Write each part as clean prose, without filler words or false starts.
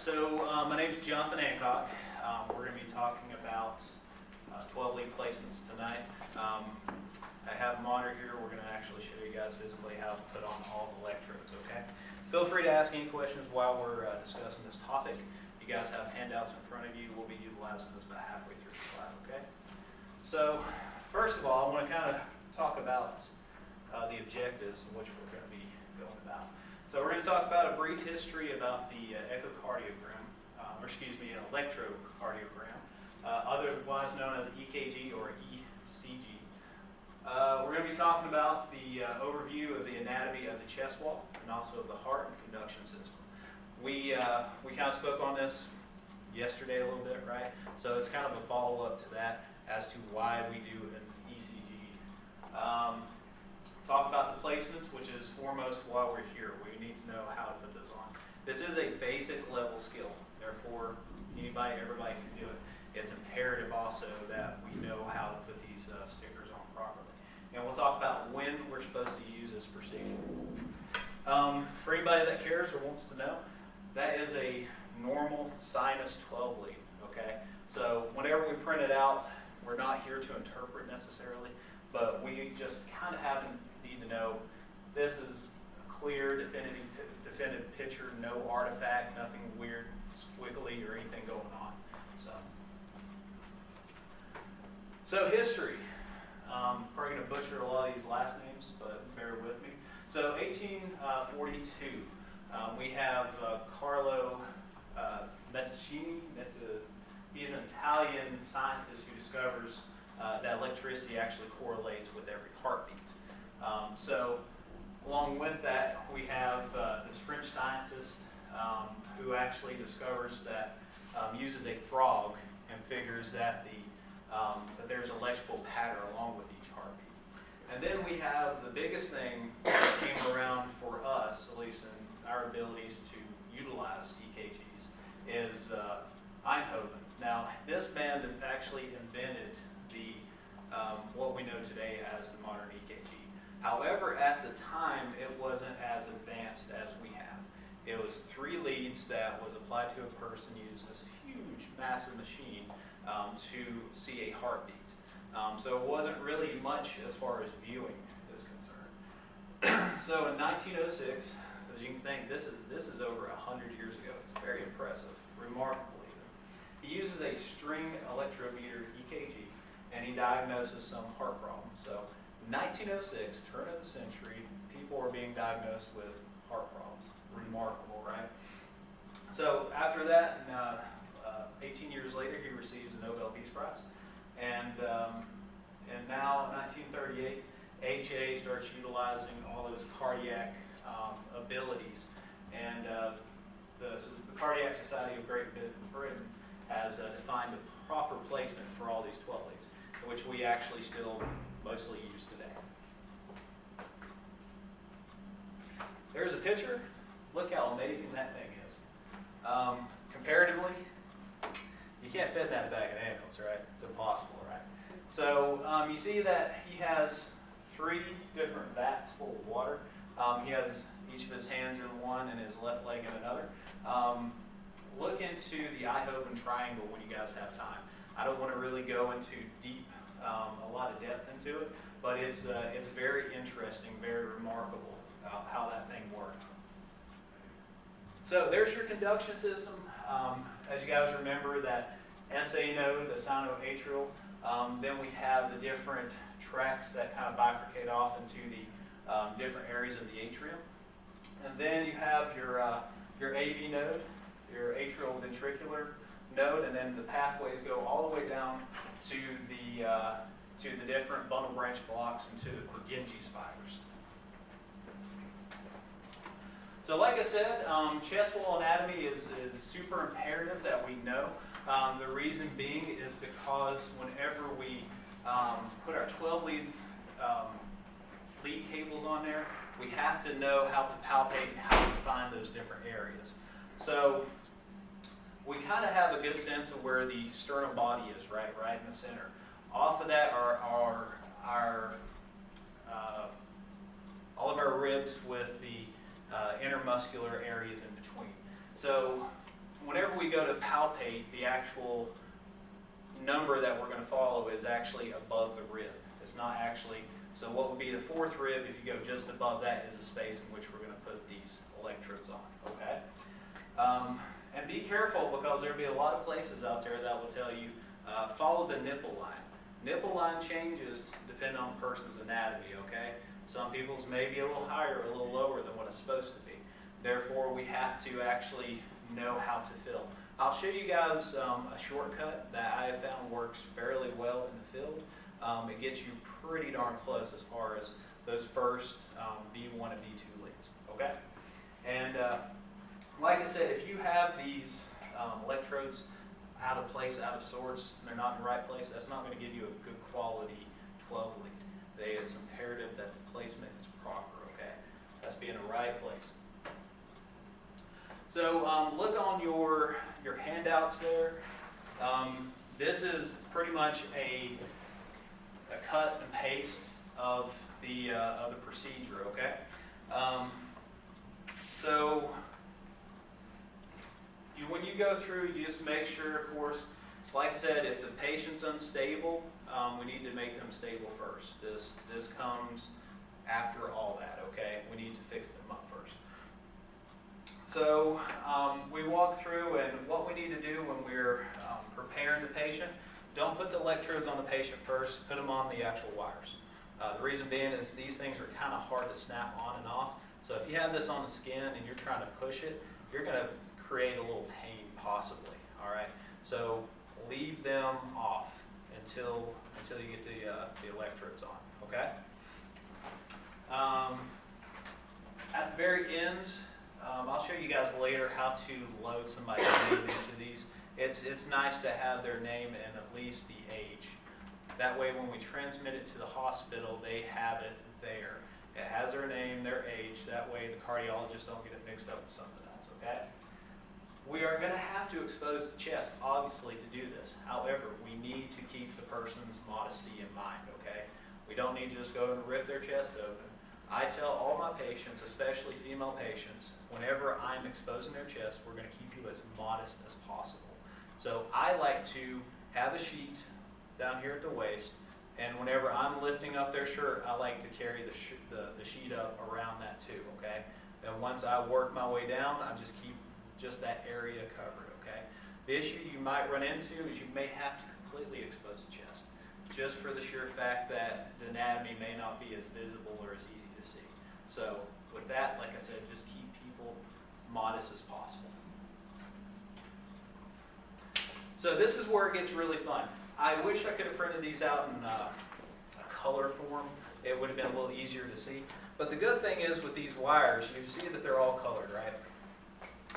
My name is Jon Hancock. We're going to be talking about 12 lead placements tonight. I have a monitor here. We're going to actually show you guys physically how to put on all the electrodes, okay? Feel free to ask any questions while we're discussing this topic. You guys have handouts in front of you. We'll be utilizing this about halfway through the slide, okay? So, first of all, I want to kind of talk about the objectives in which we're going to be going about. So we're going to talk about a brief history about the echocardiogram, an electrocardiogram, otherwise known as EKG or ECG. We're going to be talking about the overview of the anatomy of the chest wall and also of the heart and conduction system. We kind of spoke on this yesterday a little bit, right? So it's kind of a follow-up to that as to why we do an ECG. Talk about the placements, which is foremost why we're here. We need to know how to put those on. This is a basic level skill. Therefore, everybody can do it. It's imperative also that we know how to put these stickers on properly. And we'll talk about when we're supposed to use this procedure. For anybody that cares or wants to know, that is a normal sinus 12 lead, okay? So whenever we print it out, we're not here to interpret necessarily, but we just kind of need to know this is a clear, definitive picture, no artifact, nothing weird, squiggly, or anything going on. So history. Probably going to butcher a lot of these last names, but bear with me. So 1842, we have Carlo Mettacini. He's an Italian scientist who discovers that electricity actually correlates with every heartbeat. So along with that, we have this French scientist who actually discovers that, uses a frog and figures that that there's electrical pattern along with each heartbeat. And then we have the biggest thing that came around for us, at least in our abilities to utilize EKGs, is Eindhoven. Now, this man actually invented the what we know today as the modern EKG. However, at the time, it wasn't as advanced as we have. It was 3 leads that was applied to a person using this huge, massive machine to see a heartbeat. So it wasn't really much as far as viewing is concerned. So in 1906, as you can think, this is over 100 years ago. It's very impressive, remarkable even. He uses a string electrometer EKG, and he diagnoses some heart problems. So 1906, turn of the century, people are being diagnosed with heart problems. Remarkable, right? So after that, 18 years later, he receives the Nobel Peace Prize. And now, in 1938, HA starts utilizing all those cardiac abilities. And the Cardiac Society of Great Britain has defined the proper placement for all these 12 leads, which we actually still mostly use today. There's a picture. Look how amazing that thing is. Comparatively, you can't fit that in a bag of ambulance, right? It's impossible, right? So you see that he has 3 different vats full of water. He has each of his hands in one and his left leg in another. Look into the Eindhoven triangle when you guys have time. I don't want to really go into deep, a lot of depth into it, but it's very interesting, very remarkable how that thing worked. So there's your conduction system. As you guys remember, that SA node, the sinoatrial, then we have the different tracts that kind of bifurcate off into the different areas of the atrium. And then you have your AV node, your atrioventricular node, and then the pathways go all the way down to the different bundle branch blocks and to the Purkinje's fibers. So like I said, chest wall anatomy is super imperative that we know. The reason being is because whenever we put our 12 lead cables on there, we have to know how to palpate, how to find those different areas. So we kind of have a good sense of where the sternal body is, right in the center. Off of that are all of our ribs with the intermuscular areas in between. So whenever we go to palpate, the actual number that we're going to follow is actually above the rib. It's not actually, so what would be the fourth rib, if you go just above that, is a space in which we're going to put these electrodes on, okay? And be careful, because there'll be a lot of places out there that will tell you, follow the nipple line. Nipple line changes depending on the person's anatomy, okay? Some people's may be a little higher or a little lower than what it's supposed to be. Therefore, we have to actually know how to fill. I'll show you guys a shortcut that I have found works fairly well in the field. It gets you pretty darn close as far as those first V1 and V2 leads, okay? And like I said, if you have these electrodes out of place, out of sorts, and they're not in the right place, that's not going to give you a good quality 12 lead. It's imperative that the placement is proper, okay? That's be in the right place. So look on your handouts there. This is pretty much a cut and paste of the procedure, okay? So when you go through, you just make sure, of course, like I said, if the patient's unstable, we need to make them stable first. This comes after all that, okay? We need to fix them up first. So we walk through, and what we need to do when we're preparing the patient, don't put the electrodes on the patient first, put them on the actual wires. The reason being is these things are kind of hard to snap on and off. So if you have this on the skin and you're trying to push it, you're going to create a little pain possibly, all right? So leave them off until you get the electrodes on, okay? At the very end, I'll show you guys later how to load somebody's name into these. It's nice to have their name and at least the age. That way when we transmit it to the hospital, they have it there. It has their name, their age. That way the cardiologists don't get it mixed up with something else, okay? We are going to have to expose the chest, obviously, to do this. However, we need to keep the person's modesty in mind, okay? We don't need to just go and rip their chest open. I tell all my patients, especially female patients, whenever I'm exposing their chest, we're going to keep you as modest as possible. So I like to have a sheet down here at the waist, and whenever I'm lifting up their shirt, I like to carry the sheet up around that too, okay? And once I work my way down, I just keep just that area covered, okay? The issue you might run into is you may have to completely expose the chest, just for the sheer fact that the anatomy may not be as visible or as easy to see. So with that, like I said, just keep people modest as possible. So this is where it gets really fun. I wish I could have printed these out in a color form. It would have been a little easier to see. But the good thing is with these wires, you see that they're all colored, right?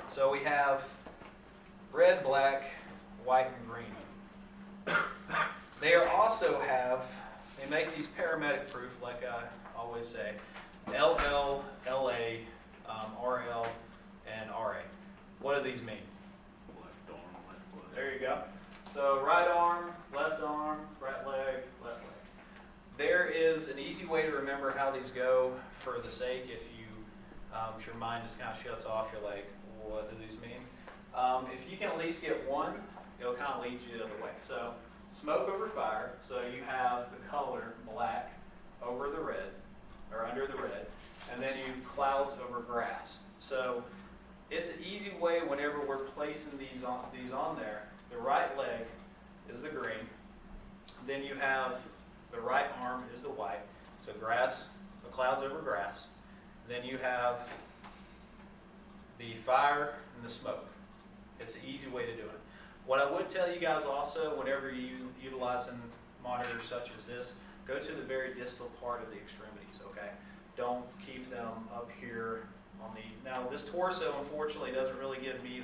So we have red, black, white, and green. They also have, they make these paramedic proof, like I always say, LL, LA, RL, and RA. What do these mean? Left arm, left leg. There you go. So right arm, left leg, left leg. There is an easy way to remember how these go for the sake if your mind just kind of shuts off, you're like, what do these mean? If you can at least get one, it'll kind of lead you the other way. So smoke over fire, so you have the color black over the red, or under the red, and then you clouds over grass. So it's an easy way whenever we're placing these on there. The right leg is the green, then you have the right arm is the white, so grass, the clouds over grass. Then you have the fire and the smoke. It's an easy way to do it. What I would tell you guys also, whenever you're utilizing monitors such as this, go to the very distal part of the extremities, okay? Don't keep them up here on the, now this torso unfortunately doesn't really give me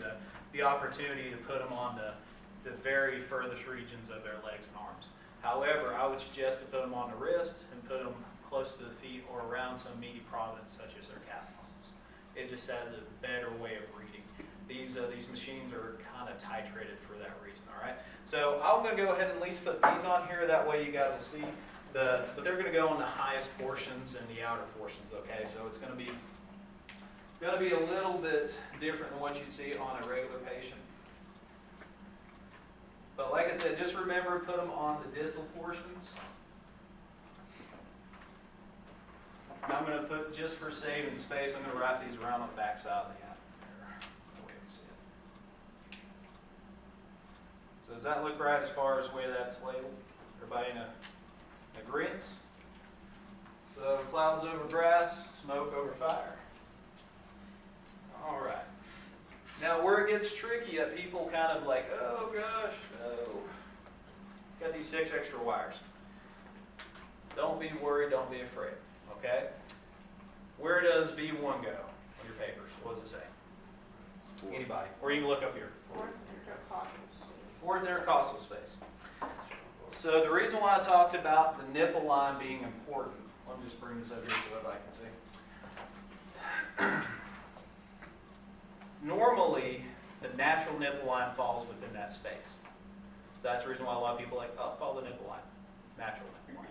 the opportunity to put them on the very furthest regions of their legs and arms. However, I would suggest to put them on the wrist and put them close to the feet or around some meaty providence such as their calf muscles. It just has a better way of reading. These machines are kind of titrated for that reason, all right? So I'm going to go ahead and at least put these on here. That way you guys will see but they're going to go on the highest portions and the outer portions, okay? So it's going to be Going to be a little bit different than what you'd see on a regular patient. But like I said, just remember to put them on the distal portions. And I'm going to put, just for saving space, I'm going to wrap these around on the back side of the abdomen. The way we see it. So does that look right as far as the way that's labeled? Everybody in agreement? So clouds over grass, smoke over fire. All right. Now where it gets tricky, people kind of like, oh gosh, no. Got these 6 extra wires. Don't be worried, don't be afraid, okay? Where does V1 go on your papers? What does it say? Anybody? Or you can look up here. Fourth intercostal space. So the reason why I talked about the nipple line being important, let me just bring this up here so everybody can see. Normally, the natural nipple line falls within that space. So that's the reason why a lot of people are like, oh, follow the nipple line. Natural nipple line.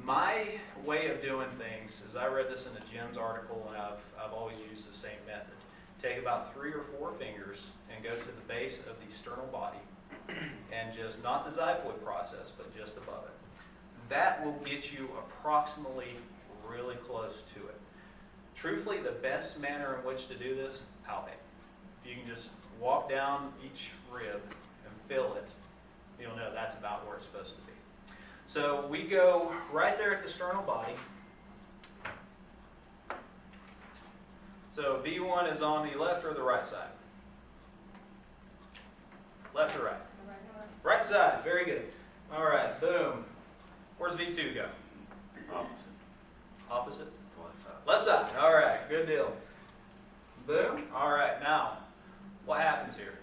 My way of doing things is, I read this in a Jim's article, and I've always used the same method. Take about 3 or 4 fingers and go to the base of the sternal body, and just, not the xiphoid process, but just above it. That will get you approximately really close to it. Truthfully, the best manner in which to do this, palpate. If you can just walk down each rib and feel it, you'll know that's about where it's supposed to be. So we go right there at the sternal body. So V1 is on the left or the right side? Left or right? Right side, very good. All right, boom. Where's V2 go? Opposite. Opposite? Left side. Left side, all right, good deal. Boom, all right, now, what happens here?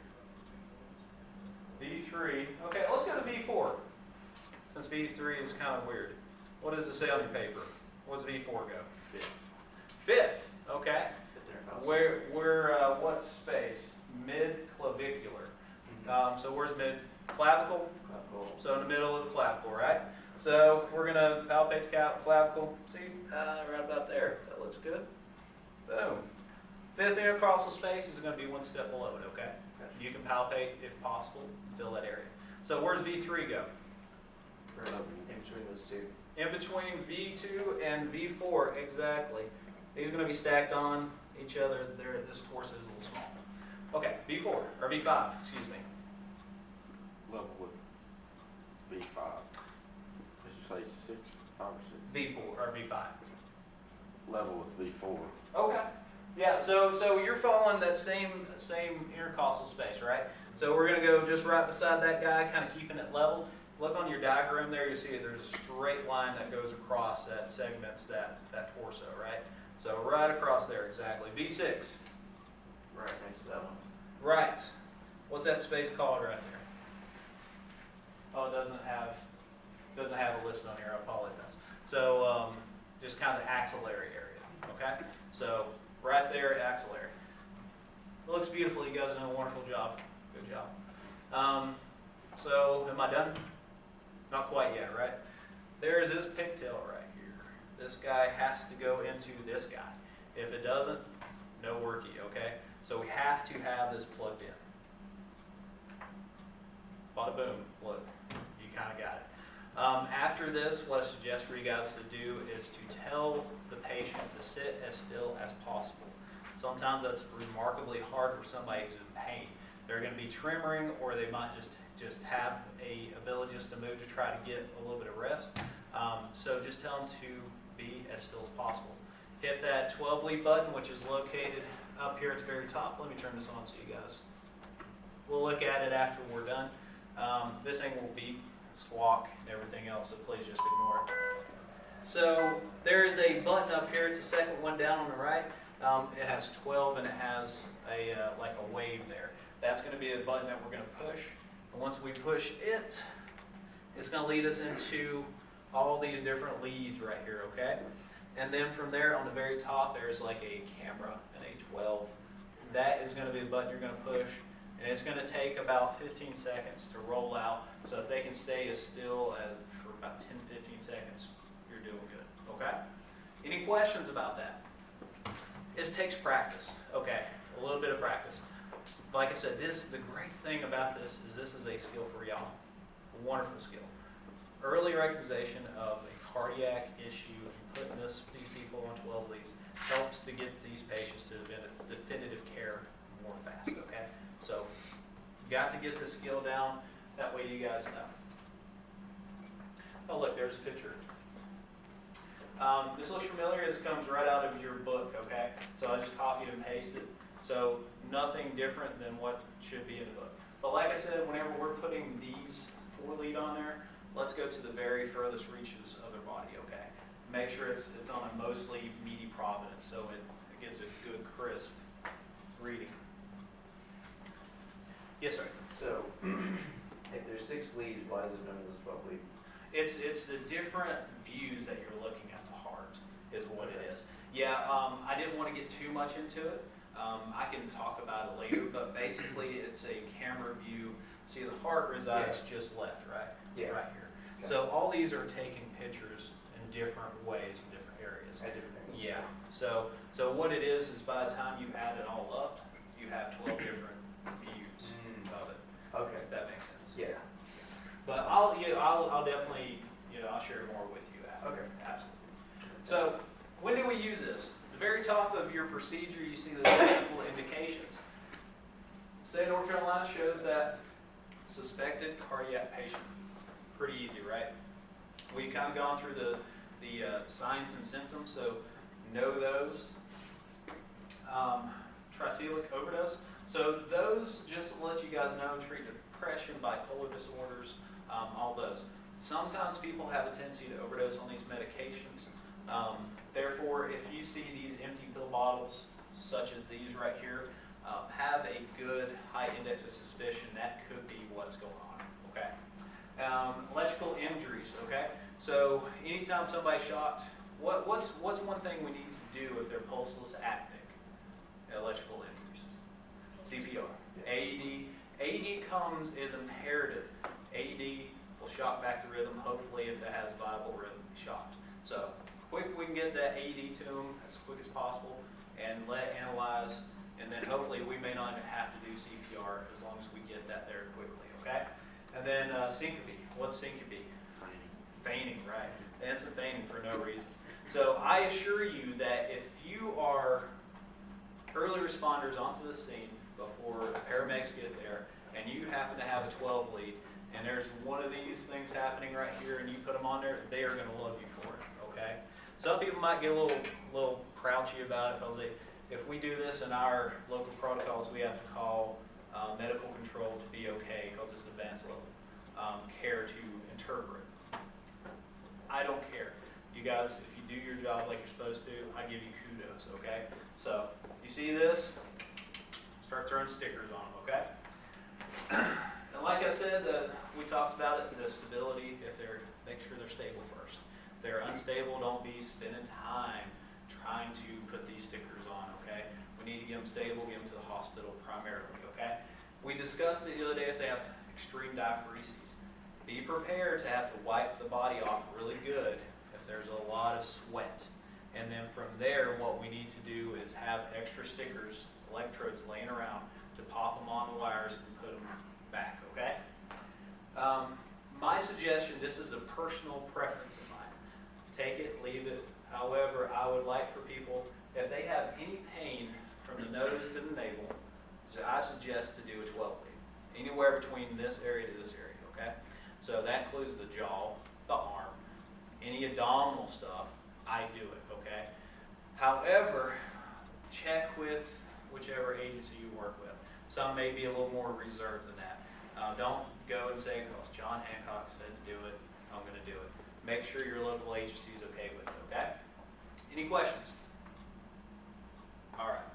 V3, okay, let's go to V4. Since V3 is kind of weird. What does it say on your paper? What does V4 go? Fifth, okay. Where, what space? Mid-clavicular. So where's mid? Clavicle? So in the middle of the clavicle, right? So we're going to palpate the clavicle. See, right about there. That looks good. Boom. Fifth intercostal space is going to be 1 step below it, okay? You can palpate, if possible, fill that area. So where's V3 go? In between those two. In between V2 and V4, exactly. These are going to be stacked on each other. There, this torso is a little small. Okay, V4, or V5, excuse me. Level with V5. Did you say 6, 5 or 6? V4, or V5. Level with V4. Okay. Yeah, so you're following that same intercostal space, right? So we're going to go just right beside that guy, kind of keeping it level. Look on your diagram there, you see there's a straight line that goes across that segments that torso, right? So right across there, exactly. V6. Right next to that one. Right. What's that space called right there? Oh, it doesn't have a list on here, I apologize. So just kind of the axillary area, okay? So right there, axillary. It looks beautiful, you guys done a wonderful job. Good job. So am I done? Not quite yet, right? There's this pigtail right here. This guy has to go into this guy. If it doesn't, no worky, okay? So we have to have this plugged in. Bada boom, look, you kind of got it. After this, what I suggest for you guys to do is to tell the patient to sit as still as possible. Sometimes that's remarkably hard for somebody who's in pain. They're going to be tremoring, or they might just have a ability just to move to try to get a little bit of rest. So just tell them to be as still as possible. Hit that 12 lead button, which is located up here at the very top. Let me turn this on so you guys, we'll look at it after we're done. This thing will beep, squawk, and everything else, so please just ignore it. So there is a button up here. It's the second one down on the right. It has 12 and it has a like a wave there. That's going to be a button that we're going to push. And once we push it, it's going to lead us into all these different leads right here, okay? And then from there, on the very top, there's like a camera and a 12. That is going to be the button you're going to push. And it's going to take about 15 seconds to roll out. So if they can stay as still as for about 10-15 seconds, you're doing good, okay? Any questions about that? It takes practice, okay, a little bit of practice. Like I said, the great thing about this is a skill for y'all, a wonderful skill. Early recognition of a cardiac issue and putting these people on 12 leads helps to get these patients to definitive care more fast, okay? So, you got to get this skill down, that way you guys know. Oh look, there's a picture. This looks familiar, this comes right out of your book, okay? So I just copied and pasted. So nothing different than what should be in the book. But like I said, whenever we're putting these 4 lead on there, let's go to the very furthest reaches of their body, okay? Make sure it's on a mostly meaty providence so it gets a good crisp reading. Yes, sir. So, if there's 6 leads, why is it known as a 12 lead? It's the different views that you're looking at the heart is what it is. Yeah, I didn't want to get too much into it. I can talk about it later, but basically it's a camera view. See, the heart resides just left, right? Yeah. Right here. Okay. So all these are taking pictures in different ways in different areas. At different angles. Yeah. So what it is by the time you add it all up, you have 12 different views of it. Okay. If that makes sense. Yeah. But I'll definitely, I'll share more with you after. Okay. Absolutely. So when do we use this? At the very top of your procedure, you see the technical indications. State of North Carolina shows that suspected cardiac patient. Pretty easy, right? We've kind of gone through the signs and symptoms, so know those. Tricyclic overdose. So those, just to let you guys know, treat depression, bipolar disorders, all those. Sometimes people have a tendency to overdose on these medications. Therefore, if you see these empty pill bottles, such as these right here, have a good high index of suspicion. That could be what's going on, okay? Electrical injuries, okay? So anytime somebody's shocked, what's one thing we need to do if they're pulseless apneic? Electrical injuries. CPR. AED is imperative. AED will shock back the rhythm, hopefully if it has viable rhythm, be shocked. So quick we can get that AED to them as quick as possible and let it analyze, and then hopefully we may not even have to do CPR as long as we get that there quickly, okay? And then syncope. What's syncope? Feigning, right? Instant feigning for no reason. So I assure you that if you are early responders onto the scene before paramedics get there, and you happen to have a 12 lead, and there's one of these things happening right here, and you put them on there, they are going to love you for it, okay? Some people might get a little grouchy about it because if we do this in our local protocols, we have to call medical control to be okay because it's advanced level care to interpret. I don't care. You guys, if you do your job like you're supposed to, I give you kudos, okay? So, you see this? Start throwing stickers on them, okay? And like I said, we talked about it, the stability, make sure they're stable first. If they're unstable, don't be spending time trying to put these stickers on, okay? We need to get them stable, get them to the hospital primarily, okay? We discussed it the other day if they have extreme diaphoresis. Be prepared to have to wipe the body off really good if there's a lot of sweat. And then from there, what we need to do is have extra stickers, electrodes laying around to pop them on the wires and put them back, okay? My suggestion, this is a personal preference of mine. Take it, leave it. However, I would like for people, if they have any pain from the nose to the navel, so I suggest to do a 12 lead. Anywhere between this area to this area, okay? So that includes the jaw, the arm, any abdominal stuff, I do it, okay? However, check with whichever agency you work with. Some may be a little more reserved than that. Don't go and say, because Jon Hancock said to do it, I'm going to do it. Make sure your local agency is okay with it, okay? Any questions? All right.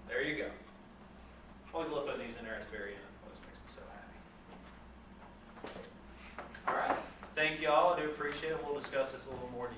There you go. Always love putting these in there at the very end. Always makes me so happy. All right. Thank y'all. I do appreciate it. We'll discuss this a little more